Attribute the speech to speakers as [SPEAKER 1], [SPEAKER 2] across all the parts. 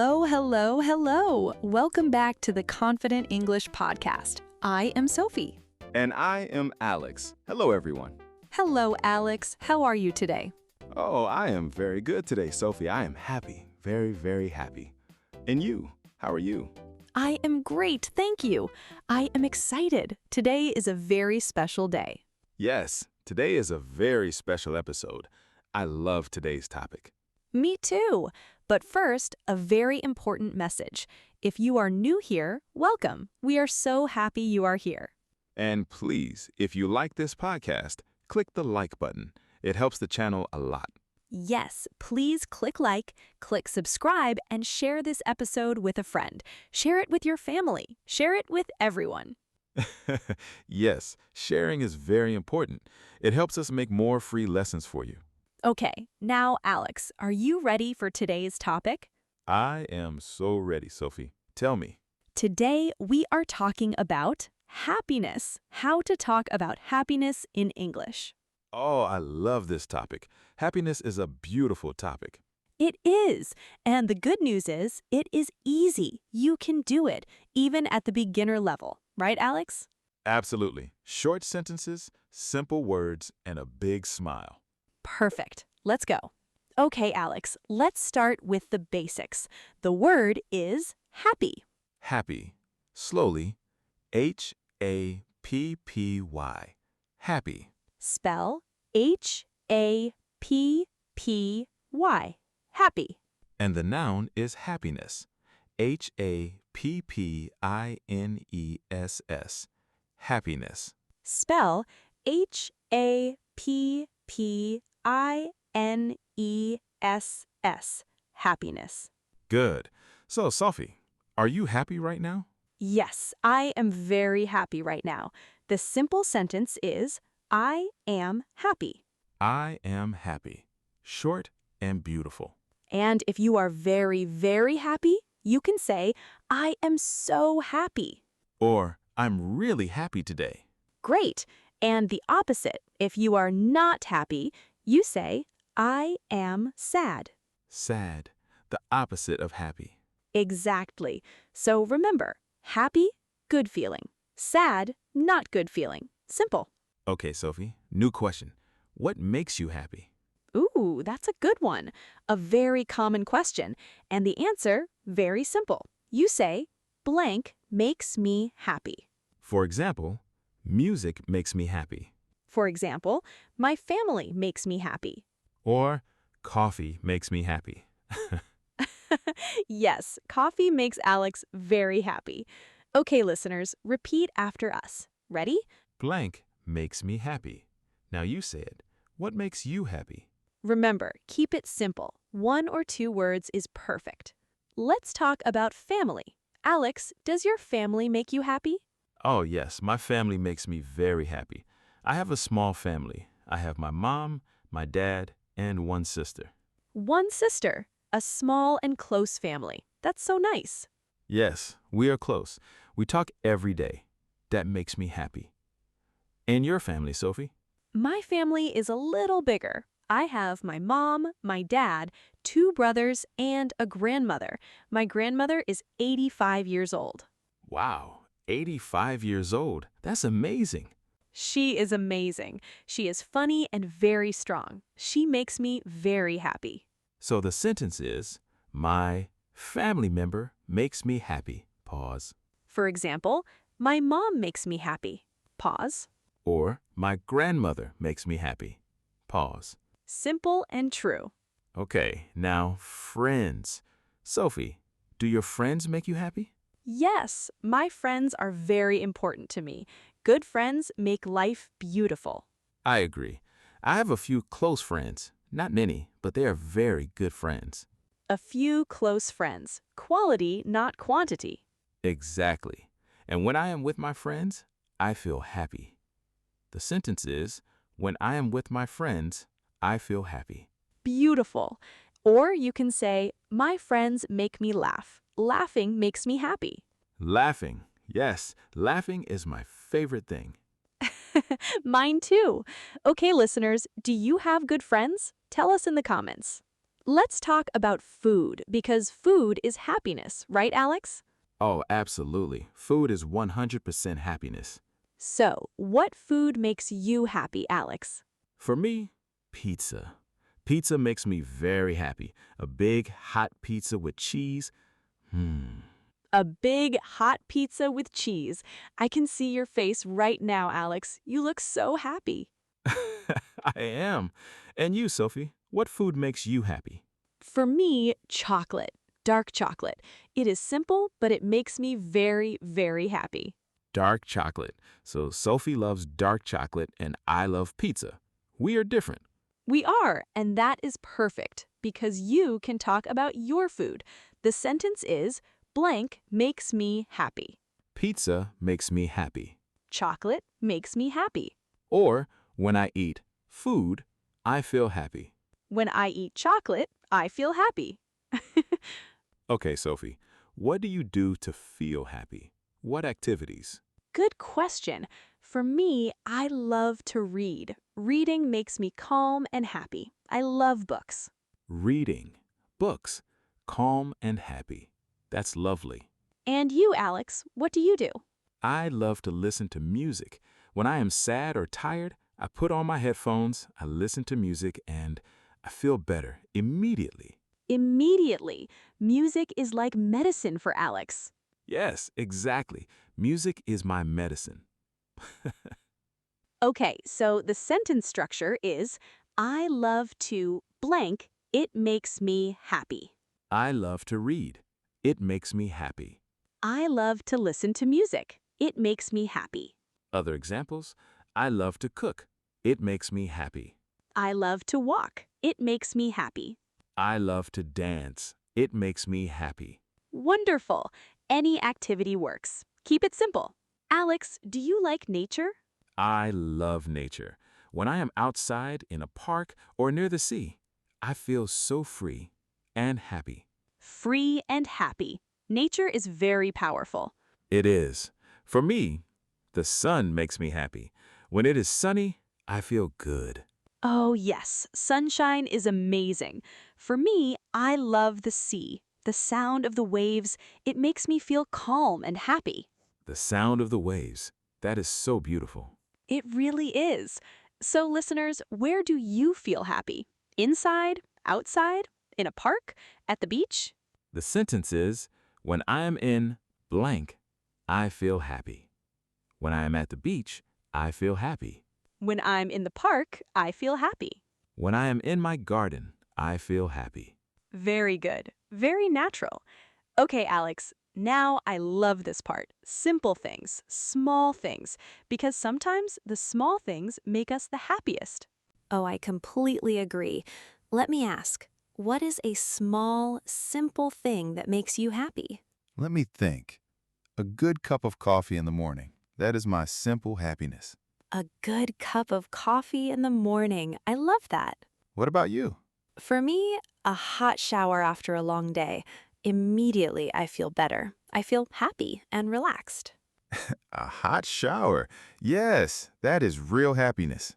[SPEAKER 1] Hello, hello, hello. Welcome back to the Confident English Podcast. I am Sophie.
[SPEAKER 2] And I am Alex. Hello, everyone.
[SPEAKER 1] Hello, Alex. How are you today?
[SPEAKER 2] Oh, I am very good today, Sophie. I am happy. Very, very happy. And you? How are you?
[SPEAKER 1] I am great, thank you. I am excited. Today is a very special day.
[SPEAKER 2] Yes, today is a very special episode. I love today's topic.
[SPEAKER 1] Me too. But first, a very important message. If you are new here, welcome. We are so happy you are here.
[SPEAKER 2] And please, if you like this podcast, click the like button. It helps the channel a lot.
[SPEAKER 1] Yes, please click like, click subscribe, and share this episode with a friend. Share it with your family. Share it with everyone.
[SPEAKER 2] Yes, sharing is very important. It helps us make more free lessons for you.
[SPEAKER 1] Okay, now Alex, are you ready for today's topic?
[SPEAKER 2] I am so ready, Sophie. Tell me.
[SPEAKER 1] Today we are talking about happiness. How to talk about happiness in English.
[SPEAKER 2] Oh, I love this topic. Happiness is a beautiful topic.
[SPEAKER 1] It is. And the good news is, it is easy. You can do it, even at the beginner level. Right, Alex?
[SPEAKER 2] Absolutely. Short sentences, simple words, and a big smile.
[SPEAKER 1] Perfect. Let's go. Okay, Alex, let's start with the basics. The word is happy.
[SPEAKER 2] Happy. Slowly. Happy. Happy.
[SPEAKER 1] Spell Happy. Happy.
[SPEAKER 2] And the noun is happiness. Happiness. Happiness.
[SPEAKER 1] Spell Happiness. Happiness.
[SPEAKER 2] Good. So, Sophie, are you happy right now?
[SPEAKER 1] Yes, I am very happy right now. The simple sentence is, I am happy.
[SPEAKER 2] I am happy. Short and beautiful.
[SPEAKER 1] And if you are very, very happy, you can say, I am so happy.
[SPEAKER 2] Or, I'm really happy today.
[SPEAKER 1] Great. And the opposite, if you are not happy, you say, I am sad.
[SPEAKER 2] Sad. The opposite of happy.
[SPEAKER 1] Exactly. So remember, happy, good feeling. Sad, not good feeling. Simple.
[SPEAKER 2] Okay, Sophie, new question. What makes you happy?
[SPEAKER 1] Ooh, that's a good one. A very common question. And the answer, very simple. You say, blank makes me happy.
[SPEAKER 2] For example, music makes me happy.
[SPEAKER 1] For example, my family makes me happy.
[SPEAKER 2] Or, coffee makes me happy.
[SPEAKER 1] Yes, coffee makes Alex very happy. Okay, listeners, repeat after us. Ready?
[SPEAKER 2] Blank makes me happy. Now you say it. What makes you happy?
[SPEAKER 1] Remember, keep it simple. 1 or 2 words is perfect. Let's talk about family. Alex, does your family make you happy?
[SPEAKER 2] Oh, yes, my family makes me very happy. I have a small family. I have my mom, my dad, and one sister.
[SPEAKER 1] One sister, a small and close family. That's so nice.
[SPEAKER 2] Yes, we are close. We talk every day. That makes me happy. And your family, Sophie?
[SPEAKER 1] My family is a little bigger. I have my mom, my dad, 2 brothers, and a grandmother. My grandmother is 85 years old.
[SPEAKER 2] Wow, 85 years old. That's amazing.
[SPEAKER 1] She is amazing. She is funny and very strong. She makes me very happy.
[SPEAKER 2] So the sentence is, my family member makes me happy. Pause.
[SPEAKER 1] For example, my mom makes me happy. Pause.
[SPEAKER 2] Or, my grandmother makes me happy. Pause.
[SPEAKER 1] Simple and true.
[SPEAKER 2] Okay, now friends. Sophie, do your friends make you happy?
[SPEAKER 1] Yes, my friends are very important to me. Good friends make life beautiful.
[SPEAKER 2] I agree. I have a few close friends. Not many, but they are very good friends.
[SPEAKER 1] A few close friends. Quality, not quantity.
[SPEAKER 2] Exactly. And when I am with my friends, I feel happy. The sentence is, when I am with my friends, I feel happy.
[SPEAKER 1] Beautiful. Or you can say, my friends make me laugh. Laughing makes me happy.
[SPEAKER 2] Laughing. Yes, laughing is my favorite thing.
[SPEAKER 1] Mine too. Okay, listeners, do you have good friends? Tell us in the comments. Let's talk about food because food is happiness, right, Alex?
[SPEAKER 2] Oh, absolutely. Food is 100% happiness.
[SPEAKER 1] So, what food makes you happy, Alex?
[SPEAKER 2] For me, pizza. Pizza makes me very happy. A big, hot pizza with cheese. Hmm.
[SPEAKER 1] A big, hot pizza with cheese. I can see your face right now, Alex. You look so happy.
[SPEAKER 2] I am. And you, Sophie, what food makes you happy?
[SPEAKER 1] For me, chocolate. Dark chocolate. It is simple, but it makes me very, very happy.
[SPEAKER 2] Dark chocolate. So Sophie loves dark chocolate and I love pizza. We are different.
[SPEAKER 1] We are, and that is perfect because you can talk about your food. The sentence is, blank makes me happy.
[SPEAKER 2] Pizza makes me happy.
[SPEAKER 1] Chocolate makes me happy.
[SPEAKER 2] Or, when I eat food, I feel happy.
[SPEAKER 1] When I eat chocolate, I feel happy.
[SPEAKER 2] Okay, Sophie, what do you do to feel happy? What activities?
[SPEAKER 1] Good question. For me, I love to read. Reading makes me calm and happy. I love books.
[SPEAKER 2] Reading. Books. Calm and happy. That's lovely.
[SPEAKER 1] And you, Alex, what do you do?
[SPEAKER 2] I love to listen to music. When I am sad or tired, I put on my headphones, I listen to music, and I feel better immediately.
[SPEAKER 1] Immediately. Music is like medicine for Alex.
[SPEAKER 2] Yes, exactly. Music is my medicine.
[SPEAKER 1] Okay, so the sentence structure is, I love to blank, it makes me happy.
[SPEAKER 2] I love to read. It makes me happy.
[SPEAKER 1] I love to listen to music. It makes me happy.
[SPEAKER 2] Other examples, I love to cook. It makes me happy.
[SPEAKER 1] I love to walk. It makes me happy.
[SPEAKER 2] I love to dance. It makes me happy.
[SPEAKER 1] Wonderful. Any activity works. Keep it simple. Alex, do you like nature?
[SPEAKER 2] I love nature. When I am outside in a park or near the sea, I feel so free and happy.
[SPEAKER 1] Free and happy. Nature is very powerful.
[SPEAKER 2] It is. For me, the sun makes me happy. When it is sunny, I feel good.
[SPEAKER 1] Oh, yes, sunshine is amazing. For me, I love the sea. The sound of the waves, it makes me feel calm and happy.
[SPEAKER 2] The sound of the waves, that is so beautiful.
[SPEAKER 1] It really is. So, listeners, where do you feel happy? Inside? Outside? In a park? At the beach?
[SPEAKER 2] The sentence is, when I am in blank, I feel happy. When I am at the beach, I feel happy.
[SPEAKER 1] When I'm in the park, I feel happy.
[SPEAKER 2] When I am in my garden, I feel happy.
[SPEAKER 1] Very good. Very natural. Okay, Alex, now I love this part. Simple things, small things, because sometimes the small things make us the happiest. Oh, I completely agree. Let me ask, what is a small, simple thing that makes you happy?
[SPEAKER 3] Let me think. A good cup of coffee in the morning. That is my simple happiness.
[SPEAKER 1] A good cup of coffee in the morning. I love that.
[SPEAKER 3] What about you?
[SPEAKER 1] For me, a hot shower after a long day. Immediately, I feel better. I feel happy and relaxed.
[SPEAKER 3] A hot shower. Yes, that is real happiness.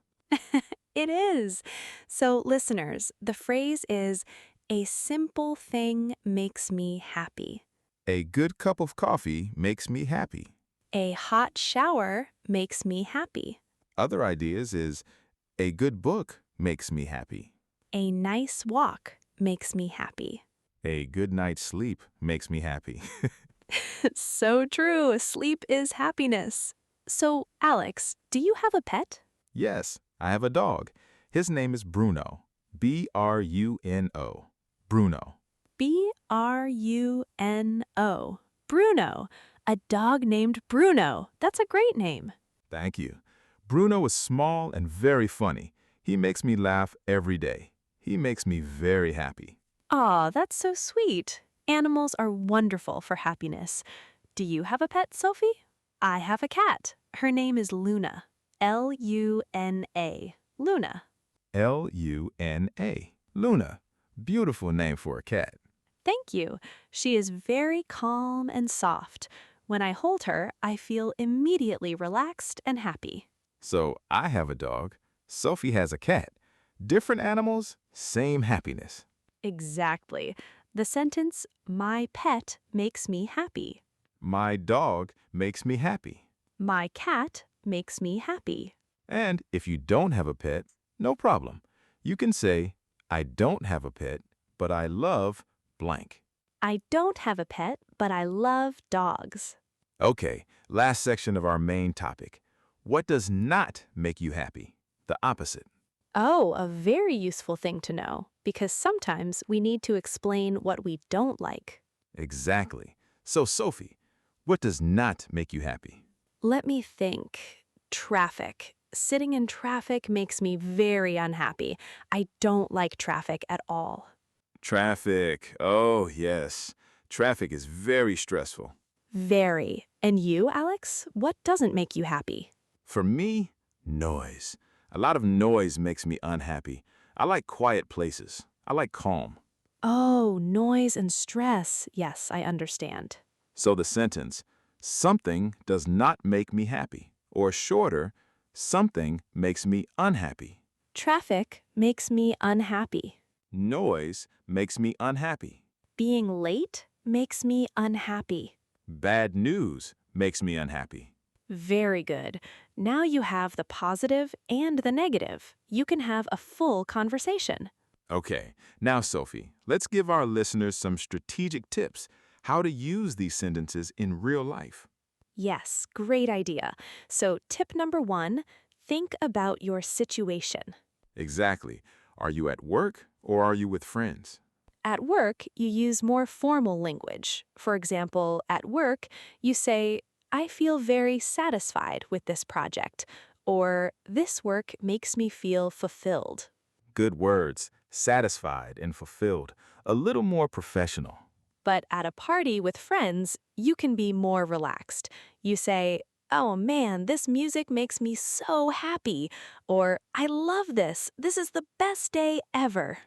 [SPEAKER 1] It is. So, listeners, the phrase is, a simple thing makes me happy.
[SPEAKER 3] A good cup of coffee makes me happy.
[SPEAKER 1] A hot shower makes me happy.
[SPEAKER 3] Other ideas is a good book makes me happy.
[SPEAKER 1] A nice walk makes me happy.
[SPEAKER 3] A good night's sleep makes me happy.
[SPEAKER 1] So true. Sleep is happiness. So, Alex, do you have a pet?
[SPEAKER 3] Yes, I have a dog. His name is Bruno. Bruno. Bruno.
[SPEAKER 1] Bruno. Bruno. A dog named Bruno. That's a great name.
[SPEAKER 3] Thank you. Bruno is small and very funny. He makes me laugh every day. He makes me very happy.
[SPEAKER 1] Aw, that's so sweet. Animals are wonderful for happiness. Do you have a pet, Sophie? I have a cat. Her name is Luna. Luna. Luna.
[SPEAKER 3] Luna. Luna. Beautiful name for a cat.
[SPEAKER 1] Thank you. She is very calm and soft. When I hold her, I feel immediately relaxed and happy.
[SPEAKER 3] So I have a dog. Sophie has a cat. Different animals, same happiness.
[SPEAKER 1] Exactly. The sentence, my pet makes me happy.
[SPEAKER 3] My dog makes me happy.
[SPEAKER 1] My cat makes me happy.
[SPEAKER 3] And if you don't have a pet, no problem. You can say, I don't have a pet, but I love blank.
[SPEAKER 1] I don't have a pet, but I love dogs.
[SPEAKER 3] Okay, last section of our main topic. What does not make you happy? The opposite.
[SPEAKER 1] Oh, a very useful thing to know, because sometimes we need to explain what we don't like.
[SPEAKER 3] Exactly. So, Sophie, what does not make you happy?
[SPEAKER 1] Let me think. Traffic. Sitting in traffic makes me very unhappy. I don't like traffic at all.
[SPEAKER 3] Traffic. Oh, yes. Traffic is very stressful.
[SPEAKER 1] Very. And you, Alex? What doesn't make you happy?
[SPEAKER 3] For me, noise. A lot of noise makes me unhappy. I like quiet places. I like calm.
[SPEAKER 1] Oh, noise and stress. Yes, I understand.
[SPEAKER 3] So the sentence, something does not make me happy, or shorter, something makes me unhappy.
[SPEAKER 1] Traffic makes me unhappy.
[SPEAKER 3] Noise makes me unhappy.
[SPEAKER 1] Being late makes me unhappy.
[SPEAKER 3] Bad news makes me unhappy.
[SPEAKER 1] Very good. Now you have the positive and the negative. You can have a full conversation.
[SPEAKER 3] Okay, now Sophie, let's give our listeners some strategic tips how to use these sentences in real life.
[SPEAKER 1] Yes, great idea. So, tip number 1, think about your situation.
[SPEAKER 3] Exactly. Are you at work or are you with friends?
[SPEAKER 1] At work, you use more formal language. For example, at work, you say, I feel very satisfied with this project, or this work makes me feel fulfilled.
[SPEAKER 3] Good words, satisfied and fulfilled, a little more professional.
[SPEAKER 1] But at a party with friends, you can be more relaxed. You say, oh man, this music makes me so happy, or I love this. This is the best day ever.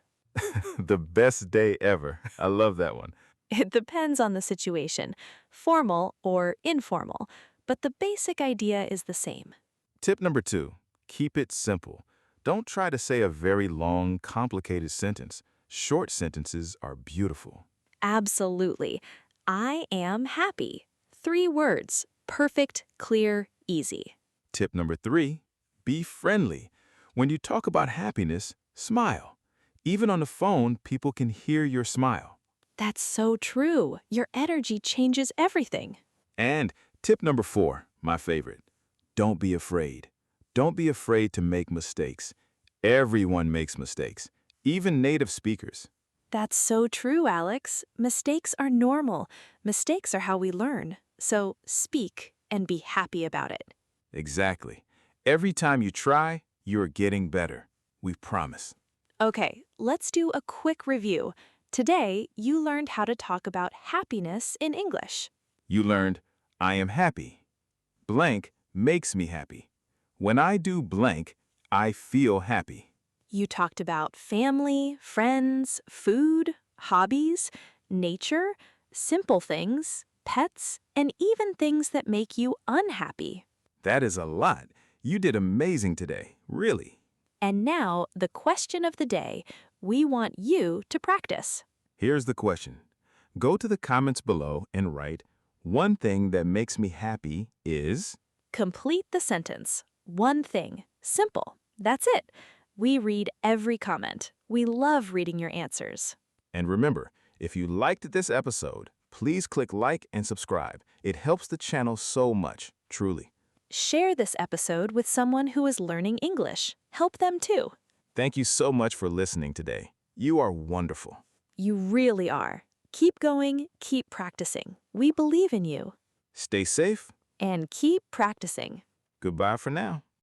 [SPEAKER 3] The best day ever. I love that one.
[SPEAKER 1] It depends on the situation, formal or informal, but the basic idea is the same.
[SPEAKER 3] Tip number 2, keep it simple. Don't try to say a very long, complicated sentence. Short sentences are beautiful.
[SPEAKER 1] Absolutely. I am happy. 3 words. Perfect, clear, easy.
[SPEAKER 3] Tip number 3, be friendly. When you talk about happiness, smile. Even on the phone, people can hear your smile.
[SPEAKER 1] That's so true. Your energy changes everything.
[SPEAKER 3] And tip number 4, my favorite, don't be afraid. Don't be afraid to make mistakes. Everyone makes mistakes, even native speakers.
[SPEAKER 1] That's so true, Alex. Mistakes are normal. Mistakes are how we learn. So speak and be happy about it.
[SPEAKER 3] Exactly. Every time you try, you're getting better. We promise.
[SPEAKER 1] Okay, let's do a quick review. Today, you learned how to talk about happiness in English.
[SPEAKER 3] You learned, I am happy. Blank makes me happy. When I do blank, I feel happy.
[SPEAKER 1] You talked about family, friends, food, hobbies, nature, simple things, pets, and even things that make you unhappy.
[SPEAKER 3] That is a lot. You did amazing today, really.
[SPEAKER 1] And now, the question of the day. We want you to practice.
[SPEAKER 3] Here's the question. Go to the comments below and write, one thing that makes me happy is...
[SPEAKER 1] Complete the sentence. One thing. Simple. That's it. We read every comment. We love reading your answers.
[SPEAKER 3] And remember, if you liked this episode, please click like and subscribe. It helps the channel so much, truly.
[SPEAKER 1] Share this episode with someone who is learning English. Help them too.
[SPEAKER 3] Thank you so much for listening today. You are wonderful.
[SPEAKER 1] You really are. Keep going, keep practicing. We believe in you.
[SPEAKER 3] Stay safe.
[SPEAKER 1] And keep practicing.
[SPEAKER 3] Goodbye for now.